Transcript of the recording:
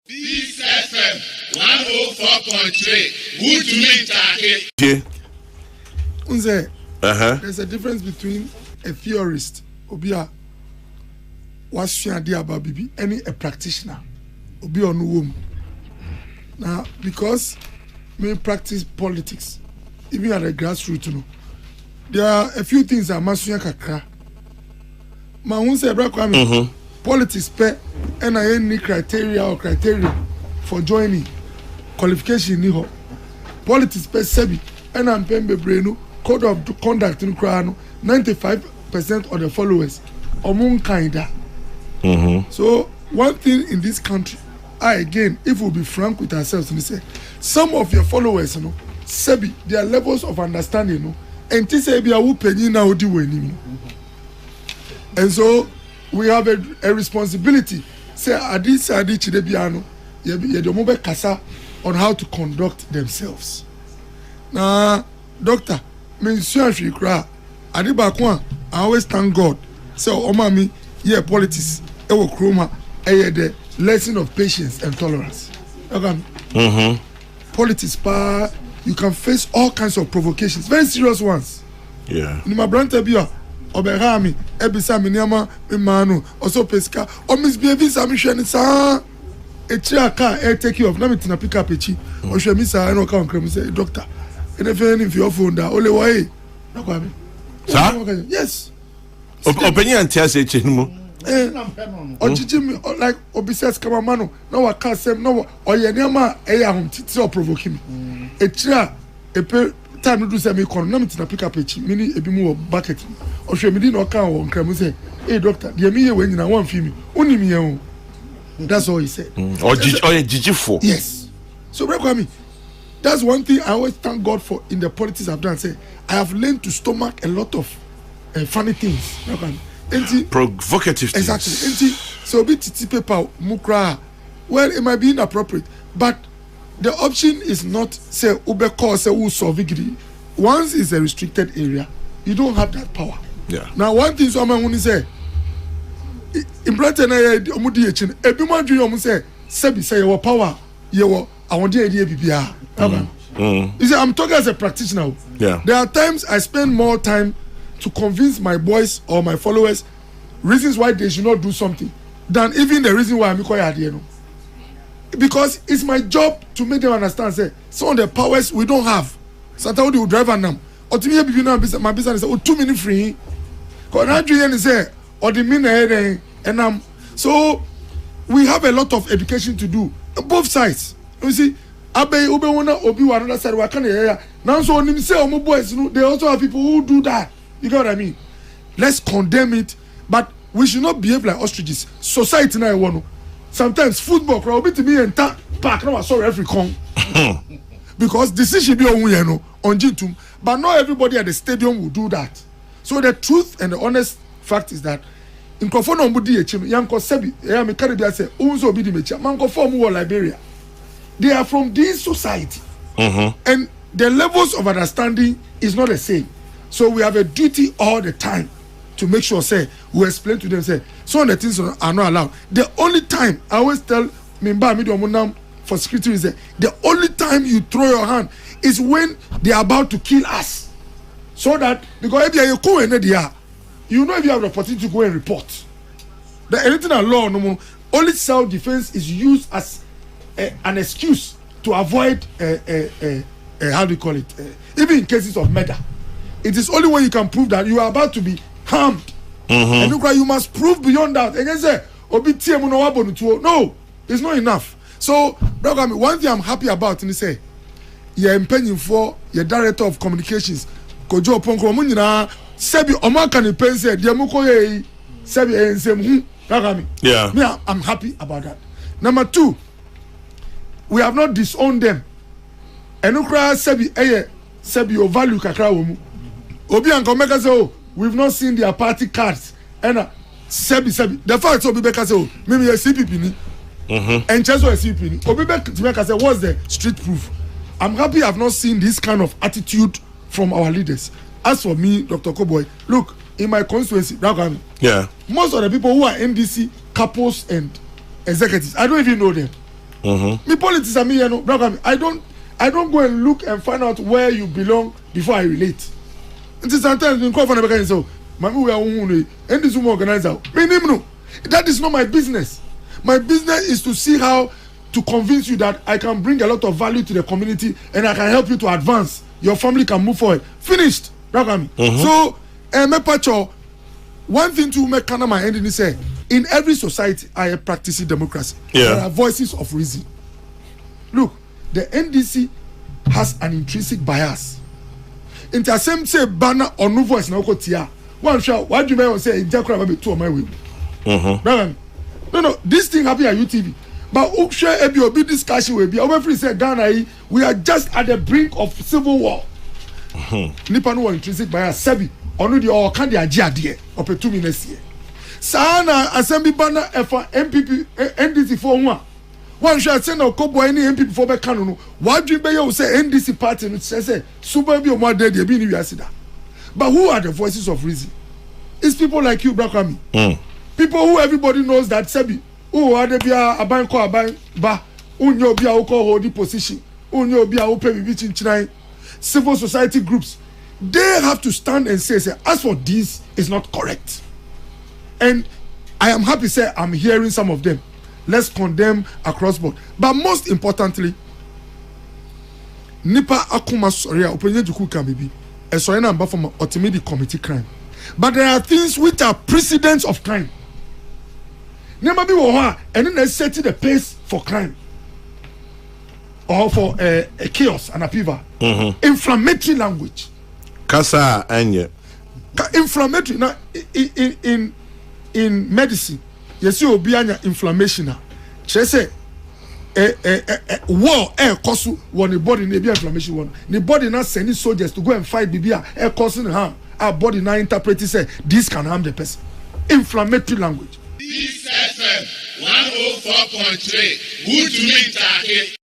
This FM 104.3. Good to meet you. Unze, there's a difference between a theorist, Obia, what's about Bibi, any a practitioner, Obi on womb. Now, because me practice politics, even at the grassroots, you know, there are a few things I must kakra. Ma unse bra politics pe and any criteria for joining qualification ni ho. Politics pe sebi and I'm pembe brenu code of conduct in Krano 95% of the followers among kinda. So one thing in this country, again, if we'll be frank with ourselves and say some of your followers, you know, sebi their levels of understanding, you know, and this say be a penny now do and so we have a responsibility. Say adi chidebiano ye do mo be kasa on how to conduct themselves. Now, doctor, me sure she cry. Adi bakwa, I always thank God. So omami, yeah, politics, e wo kroma, the lesson of patience and tolerance. Okay. Politics pa, you can face all kinds of provocations, very serious ones. Yeah. Ni ma branta biya oberami ebisa miniama emanu also pesca or misbehave some sheni sa aka take you off na me tina pick up echi o hwe mi sa no kan kram say doctor if your phone da ole why na kwa me yes opinion tia say echi mu ojiji mi like obisas kama manu na wa ka sem no oye niama eya hom titi o provoke me echi epe time no do say me kon na me tina pick up echi mini ebi mu wo bucket o hwe me di no kan wo nkram say hey doctor dey me ye we nyina wan fi mi uni mi ye o. That's all he said. Jijifo. Yes. So that's one thing I always thank God for in the politics I've done. Say I have learned to stomach a lot of funny things. Provocative things. Exactly. So be titi paper mukra. Well, it might be inappropriate, but the option is not say ube call say who solve. Once it's a restricted area, you don't have that power. Yeah. Now one thing someone when say in Britain, omudi echin ebi mo adwun om say say your power your I want the idea bibia. You see, I'm talking as a practitioner. Yeah. There are times I spend more time to convince my boys or my followers reasons why they should not do something than even the reason why I'm calling here. Because it's my job to make them understand. Say some of the powers we don't have. Sometimes we drive on them. Or to me, my business is 2 minutes free. Because I do say. Or the mean and so we have a lot of education to do both sides. You see, abe obi another side we can hear now. So when say omo boys, they also have people who do that. You get what I mean? Let's condemn it, but we should not behave like ostriches. Society now one. Sometimes football crowd be to be in park now. Sorry, every con because decision be on Jitum, but not everybody at the stadium will do that. So the truth and the honest fact is that in Kofono Mudi Echim, Yanko Sebi, Yami Caribbean say, Unzo Bidi Mecha, Manko Form Liberia. They are from this society. And the levels of understanding is not the same. So we have a duty all the time to make sure, say, we explain to them, say, some of the things are not allowed. The only time, I always tell Mimba Midiomunam for security is that the only time you throw your hand is when they are about to kill us. So that, because if you go in there, you know if you have the opportunity to go and report. The anything at law, no more. Only self-defense is used as an excuse to avoid how do you call it? Even in cases of murder, it is only when you can prove that you are about to be harmed, and you must prove beyond that. And you say, no, it's not enough. So, one thing I'm happy about, and say, you're impending for your director of communications, Kojo Ponko Sebi Omakani Pense, Diamuko Sebi Ensem. Yeah. Me, I'm happy about that. Number 2, we have not disowned them. Enukra Sebi Sebi o value kakra womu. Obi anko meka say, oh, we've not seen their party cards. And Sebi. The fact Obi Beka say, oh, maybe a CPP ni. And Cheso a CPP ni. Obi Beka say, what's the street proof? I'm happy I've not seen this kind of attitude from our leaders. As for me, Dr. Okoe, look, in my constituency, yeah, most of the people who are NDC couples and executives, I don't even know them. Me politics are me, you know, brother. I don't go and look and find out where you belong before I relate. And sometimes you call for the and say, "Mami, we are only and this woman organizer." Me no. That is not my business. My business is to see how to convince you that I can bring a lot of value to the community and I can help you to advance. Your family can move forward. Finished. So, one thing to make my ending is say, in every society, I practice democracy. There are voices of reason. Look, the NDC has an intrinsic bias. In the same say banner or no voice na okotia. One shout, what do you mean say Jakura baby two of my way? No, this thing happen at UTV. But Uksha Ebi discussion will be our friend said Ghana, we are just at the brink of civil war. Nipa no intrinsic bias sebi onu the or can the adia up 2 minutes here. Sana assembly banner for NPP NDC for one shall send Okoe any NPP for be kanu. What do you say NDC party no say super be more dead be ni wiasida. But who are the voices of reason? It's people like you, Brakami. People who everybody knows that sebi who are the bia abanko aban ba unyo bia uko hold position unyo bia upe bibi chinchinai. Civil society groups, they have to stand and say, as for this is not correct. And I am happy to say I'm hearing some of them. Let's condemn across board. But most importantly, Nipa Akuma Soria, opinion Juku Kamibi, a Soria number from ultimate committee crime. But there are things which are precedents of crime. Never be one, and then they set the pace for crime. Or for a chaos and a piva. Inflammatory language. Kasa anya. Inflammatory. Now, in medicine, you see obianya inflammation. She say war air cause one the body may be inflammation one. The body not sending soldiers to go and fight bibia air causing harm. Our body now interpret say this can harm the person. Inflammatory language. This FM 104.3. Good to meet you.